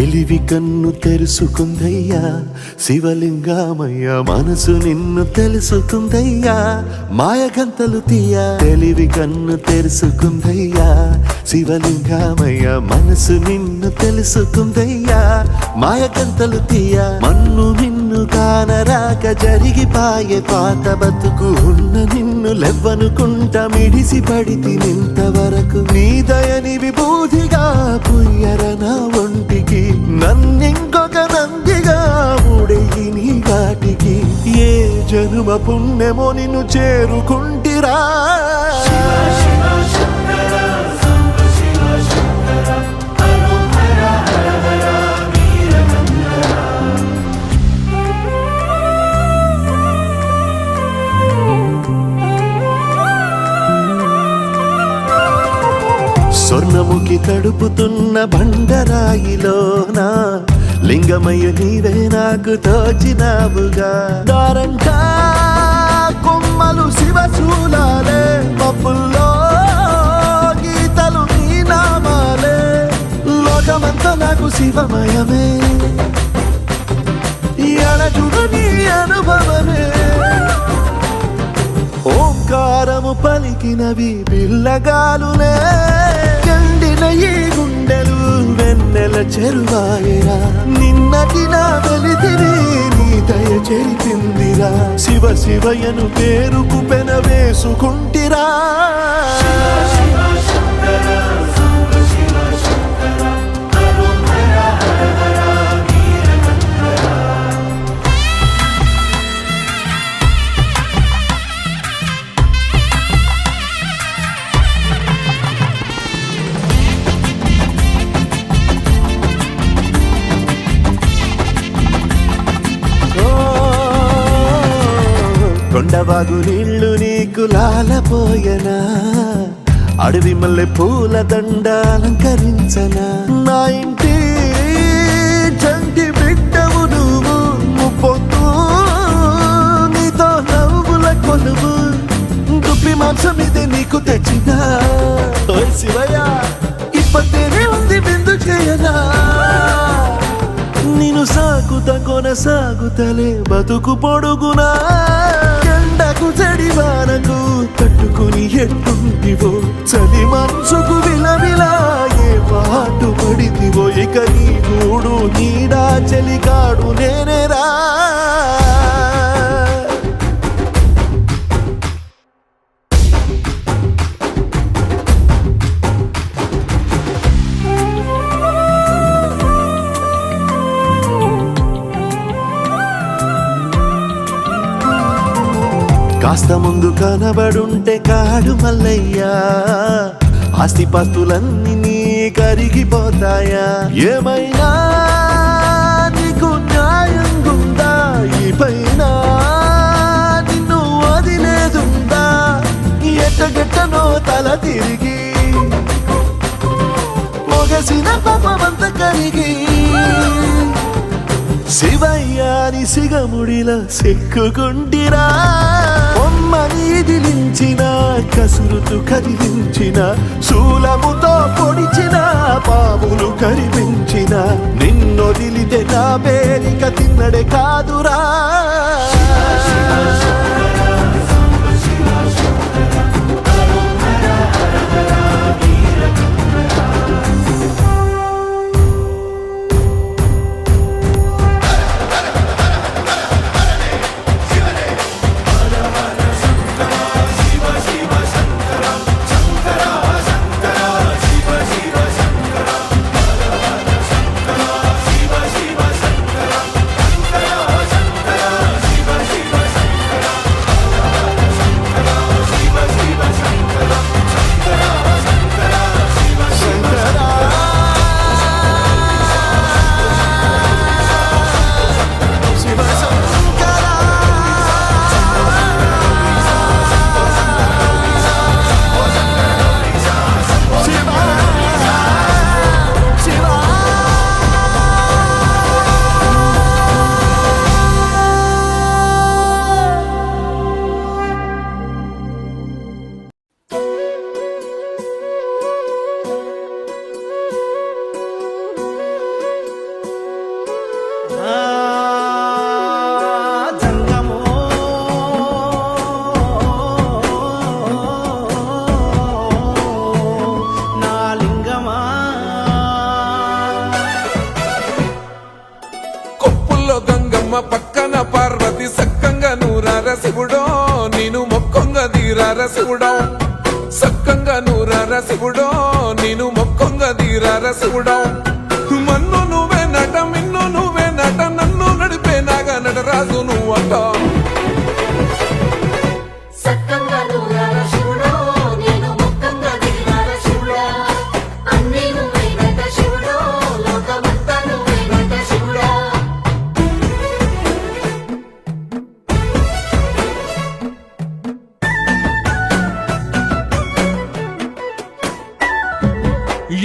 తెలివి కన్ను తెరుసుకుందయ్యా శివలింగమయ్య, మనసు నిన్ను తెలుసుకుందయ్యా మాయగంతలు తీయ. తెలివి కన్ను తెరుసుకుందయ్యా శివలింగమయ్య, మనసు నిన్ను తెలుసుకుందయ్యా మాయగంతలు తీయ. మన్ను నిన్ను కానరాక జరిగిపాయే పాత బతుకు, ఉన్న నిన్ను లెవ్వనుకుంట మిడిసి పడితి నింతవరకు. నీ దయని విభూతిగా పుయ్యర నా ఒంటికి, నన్నింకొక నందిగా ఊడెయ్యి నీ ఘాటికి. ఏ జనుమ పుణ్యమో నిన్ను చేరుకుంటిరా. స్వర్ణముఖి తడుపుతున్న బండరాయిలోనా లింగమయ్య నీవే నాకు తోచినావుగా. దారంటా కొమ్మలు శివశూలాలే, మబ్బుల్లో గీతలు నీ నామాలే. లోకమంతా నాకు శివమయమే, ఎడచుడు నీ అనుభవమే. ఓంకారము పలికినవి పిల్లగాలులే, ఎండిన ఈ గుండెలు వెన్నెల చెరువాయరా. నిన్నటి నా వెలితిని నీ దయ చెరిపిందిరా. శివ శివయను పేరుకు పెన వేసుకుంటిరా. కొండవాగు నీళ్లు నీకు లాలపోయనా, అడవి మల్లె పూల దండ అలంకరించనా. నా ఇంటి చంటి బిడ్డవు నువ్వు, ముప్పొద్దు నీతో నవ్వుల కొలువు. దుప్పి మాంసం ఇది నీకు తెచ్చినా. ఓ శివయ్య ఇప్పటినే ఉంది బిందు చేయనా. నిన్ను సాగుత కొనసాగుతలే బతుకు పొడుగునా. ఎండకు జడివానకు తట్టుకుని ఎట్టుంటివో, చలి మనసుకు విలవిలా ఏ పాటు పడితివో. ఇక నీ గూడు నీడా చలికాడు నేనేరా. కాస్త ముందు కనబడుంటే కాడు మల్లయ్యా, ఆస్తిపాస్తులన్నీ నీ కరిగిపోతాయా. ఏమైనా నీకు న్యాయం గుందా, ఈ పైన నిన్ను వదిలేదుందా. ఎట్టగెట్టనో తల తిరిగి మొగసిన పాపమంత కరిగి. శివయ్యాని సిగముడిలా సిక్కుకుంటిరా. బొమ్మని దిలించిన, కసురుతూ కదిలించిన, శూలముతో పొడిచిన, పాములు కరిపించిన. నిన్నొదిలితే నా పేరిక తిన్నడే కాదురా. తీరార శివుడా సక్కంగా నూరార శివుడో నేను మొక్కంగా తీరార శివుడా మన్ను నువ్వే నట మిన్ను నువ్వే నట నన్ను నడిపే నాగా నటరాజు నువ్వట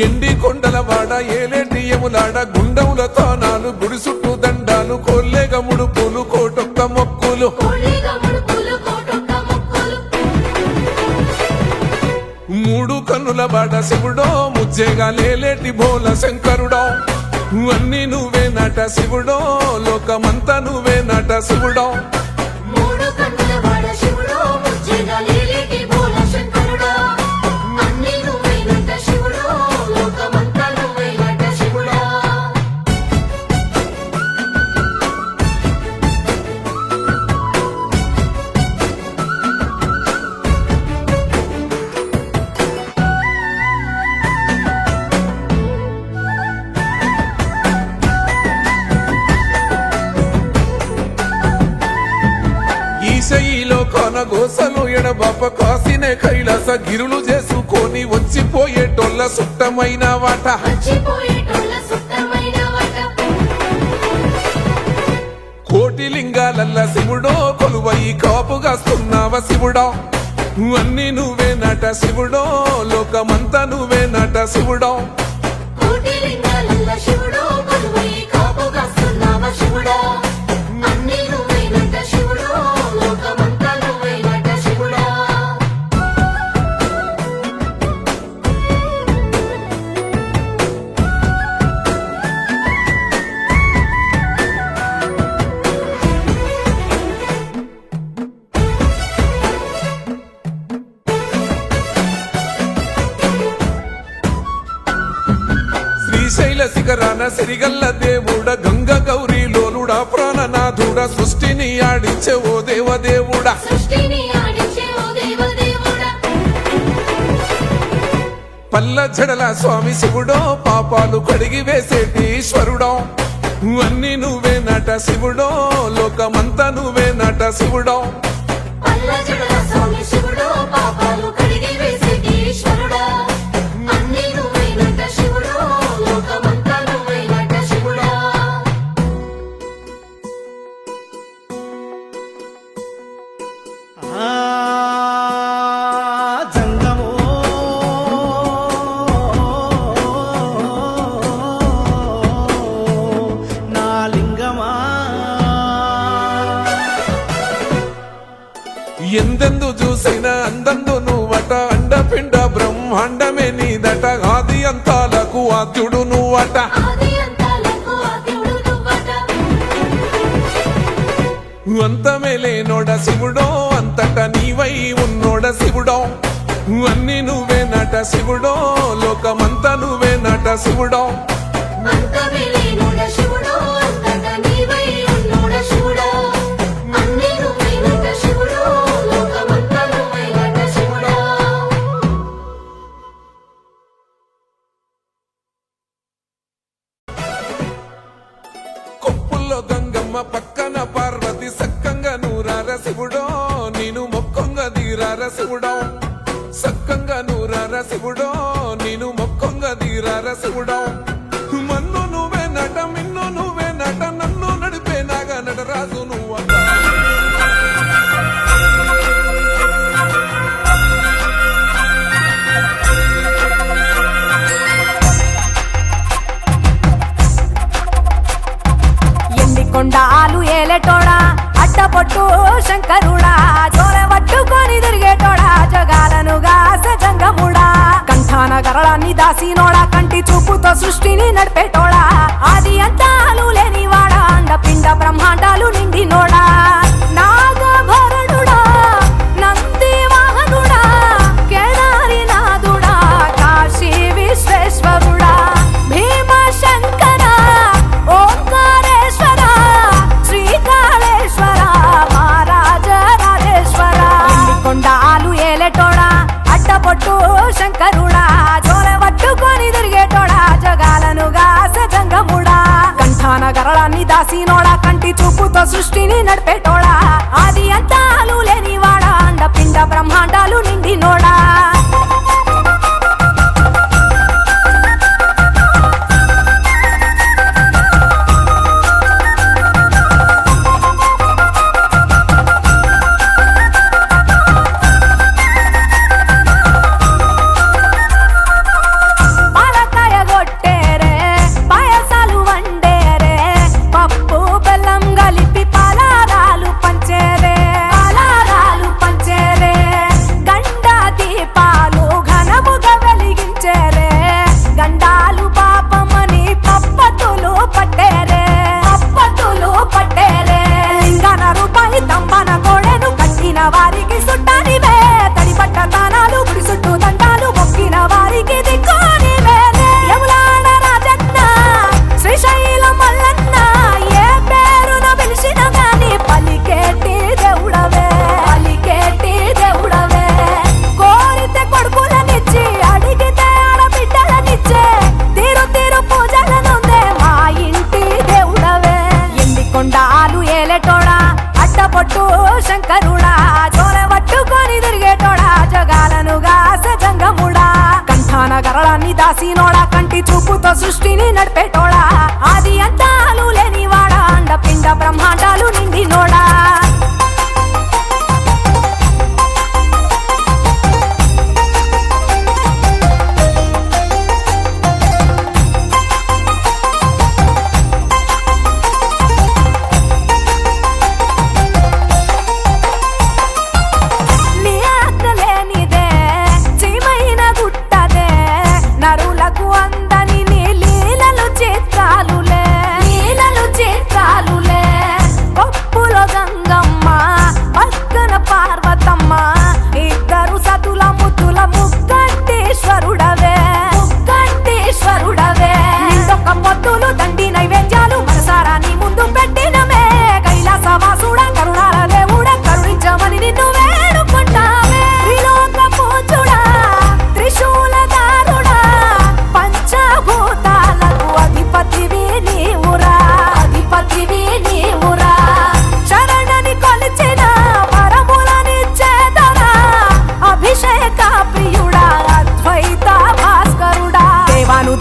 ఎండి కొండల వాడ ఏలేటి యములాడ గుండముల తానాలు గుడి చుట్టూ దండాలు కోల్లేగ ముడుపులు కోటొక్క మొక్కులు మూడు కన్నుల వాడ శివుడో ముజ్జేగా లేలేటి భోల శంకరుడో అన్ని నువ్వే నట శివుడో లోకమంతా నువ్వే నట శివుడో ఈశయిలో కొన గోసలు ఎడబాప కాసినే కైలాస గిరులు చేసుకొని వచ్చిపోయేటోళ్ళ సుట్టమైన వాట కోటి లింగాలల్ల శివుడో కొలువై కాపుగాస్తున్నావ శివుడా అన్ని నువ్వే నట శివుడో లోకమంతా నువ్వే నట శివుడో శ్రీశైల శిఖరాన సిరిగల్ల దేవుడ గంగ గౌరీ లోలుడా ప్రాణనాథుడ సృష్టిని ఆడించే ఓ దేవదేవుడా పల్ల జడల స్వామి శివుడో పాపాలు కడిగి వేసేటి ఈశ్వరుడో అన్ని నువ్వే నట శివుడో లోకమంతా నువ్వే నట శివుడో జంగమో నా లింగమా ఎందెందు చూసిన అందందు నువ్వట అండపిండ బ్రహ్మాండమే నీదట ఆది అంతాలకు ఆద్యుడు నువ్వట అంతమే లేనోడ శివుడో అంతట నీవై ఉన్నోడ శివుడో అన్ని నువ్వే నట శివుడో లోకమంతా నువ్వే నట శివుడో కొప్పుల్లో గంగమ్మ పక్కన పార్వతి సక్కంగా నూరార శివుడో నేను మొక్కంగా తీరార శివుడో సక్కంగా నూరార శివుడో నేను మొక్కంగా తీరార శివుడో మన్ను నువ్వే నట మిన్ను నువ్వే నట నన్ను నడిపే నాగా నటరాజు నువ్వట కొండాలు ఏలేటోడా అడ్డపొట్టు శంకరుడా జోల పట్టుకొని తిరిగేటోడా జగాలను గాస జంగముడా కంఠాన గరళాన్ని దాసినోడా కంటి చూపుతో సృష్టిని నడిపేటోడా ఆది అంతాలు లేనివాడా అండపిండ బ్రహ్మాండాలు నిండినోడా నాగభరణుడా నంది వాహనుడా కేదారి నాథుడా కాశీ విశ్వేశ్వరుడా భీమ శంకర ఓంకారేశ్వర శ్రీకాళేశ్వర మహారాజ రాజేశ్వర కొండాలు ఏలే శంకరుడా జోలె పట్టుకొని తిరిగేటోడా జగాలను గాస జంగముడా కంఠాన గరళాన్ని దాసినోడా కంటి చూపుతో సృష్టిని నడిపేటోడా ఆది అంతాలు లేనివాడా అండ పిండ బ్రహ్మాండాలు నిండినోడా వారికి సుట్టానివే తడిపట్ట తానాలు గుడి చుట్టూ దండాలు మొక్కిన వారికి దిక్కునివే యములాడ రాజన్న శ్రీశైలం మల్లన్న ఏ పేరున పిలిచిన గాని పలికేటి దేవుడవే కోరితే కొడుకులనిచ్చి అడిగితే ఆడబిడ్డలనిచ్చే తీరు తీరు పూజలనుందే మా ఇంటి దేవుడవే ఎన్ని కొండాలు ఏలేటోడా అడ్డపొట్టు శంకరుడా జోలె పట్టుకొని తిరిగేటోడా జగాలను గాస జంగముడా కంఠాన గరళాన్ని దాసినోడా కంటి చూపుతో సృష్టిని నడిపేటోడా ఆది అంతాలు లేనివాడా అండ పిండ బ్రహ్మాండాలు నిండినోడా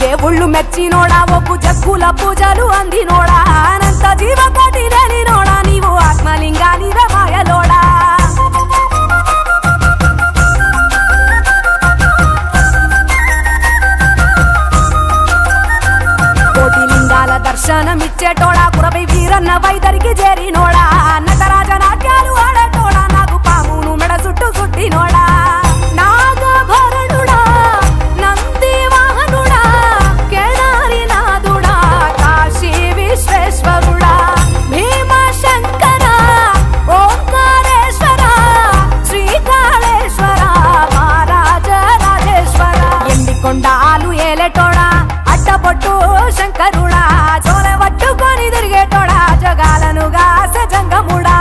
దేవుళ్ళు మెచ్చినోడా ఒప్పు జగ్గుల పూజలు అందినోడా అనంత జీవకోటి లేనినోడా నీవు ఆత్మలింగానివే మాయలోడా కోటి లింగాల దర్శనమిచ్చేటోడా కురవై వీరన్న వైదరికి చేరినోడా నటరాజ నాట్యాలు ఆడేటోడా నాకు పామును మెడ చుట్టూ చుట్టినోడా నాగభరణుడా నంది వాహనుడా కేదారి నాదుడా కాశీ విశ్వేశ్వరుడా భీమ శంకర ఓంకారేశ్వర శ్రీకాళేశ్వర మహారాజ రాజేశ్వర ఎన్ని కొండాలు ఏలేటోడా అడ్డపొట్టు శంకరుడా జోలె పట్టుకొని తిరిగేటోడా జగాలను గాస జంగముడా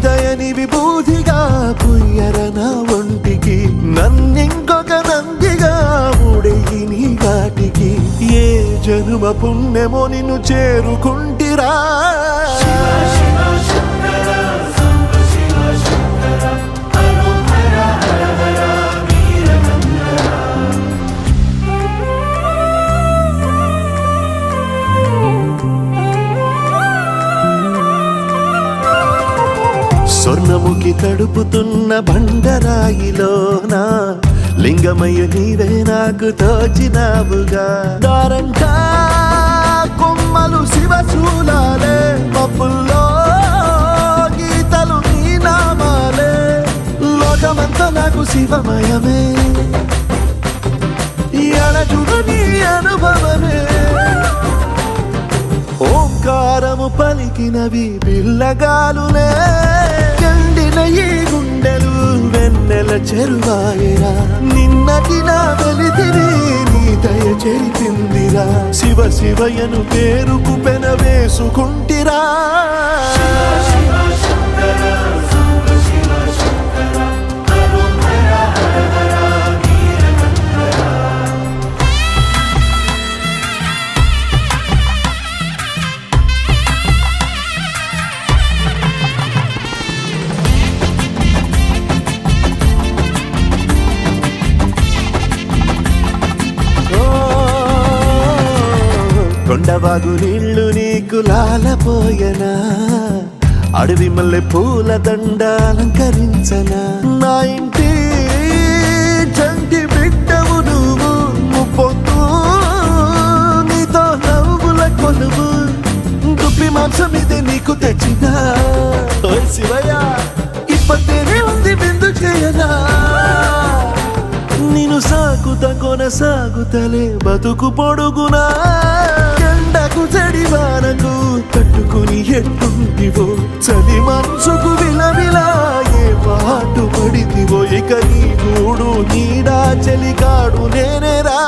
దయని విభూతిగా పుయ్యర నా ఒంటికి నన్నింకొక నందిగా ఊడెయ్యి నీ ఘాటికి ఏ జనుమ పుణ్యమో నిన్ను చేరుకుంటిరా స్వర్ణముఖి తడుపుతున్న బండరాయిలోన లింగమయ్య నీవే నాకు తోచినావుగా దారంటా కొమ్మలు శివశూలాలే మబ్బుల్లో గీతలు నీ నామాలే లోకమంతా నాకు శివమయమే ఎడచుడు నీ అనుభవమే ఓంకారము పలికినవి పిల్లగాలులే ఎండిన ఈ గుండెలు వెన్నెల చెరువాయరా నిన్నటి నా వెలితిరి నీ దయ చెరిపిందిరా శివ శివయను పేరుకు పెన వేసుకుంటిరా కొండవాగు నీళ్లు నీకు లాలపోయనా అడవి మల్లె పూల దండ అలంకరించనా నా ఇంటి చంటి బిడ్డవు నువ్వు పొద్దు నీతో నవ్వుల కొలువు దుప్పి మాంసం ఇది నీకు తెచ్చినా ఓ శివయ్య ఇప్పటినే ఉంది బిందు చేయనా నిన్ను సాగుత కొనసాగుతలే బతుకు పొడుగునా ఎండకు చెడివానకు తట్టుకుని ఎట్టుంటివో చలి మనసుకు విలవిలా ఏ పాటు పడితివో ఇక నీ గూడు నీడా చెలికాడు నేనేరా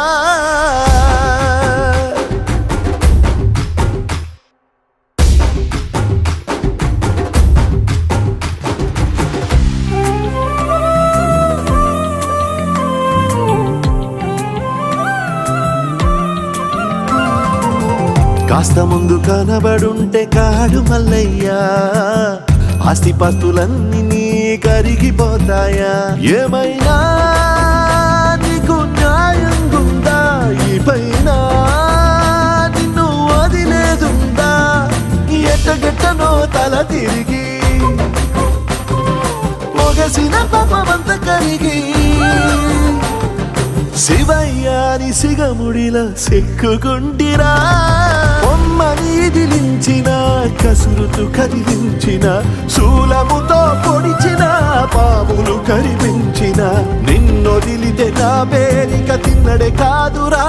కాస్త ముందు కనబడుంటే కాడు మల్లయ్యా ఆస్తిపాస్తులన్నీ నీ కరిగిపోతాయా ఏమైనా నీకు న్యాయం గుందా ఈ పైన నిన్ను వదిలేదుందా ఎట్టగెట్టనో తల తిరిగి మొగసిన పాపమంత కరిగి శివయ్యాని సిగముడిలా సిక్కుకుంటిరా బొమ్మని దిలించిన కసురుతూ కదిలించిన శూలముతో పొడిచిన పాములు కరిపించిన నిన్నొదిలితే నా పేరిక తిన్నడే కాదురా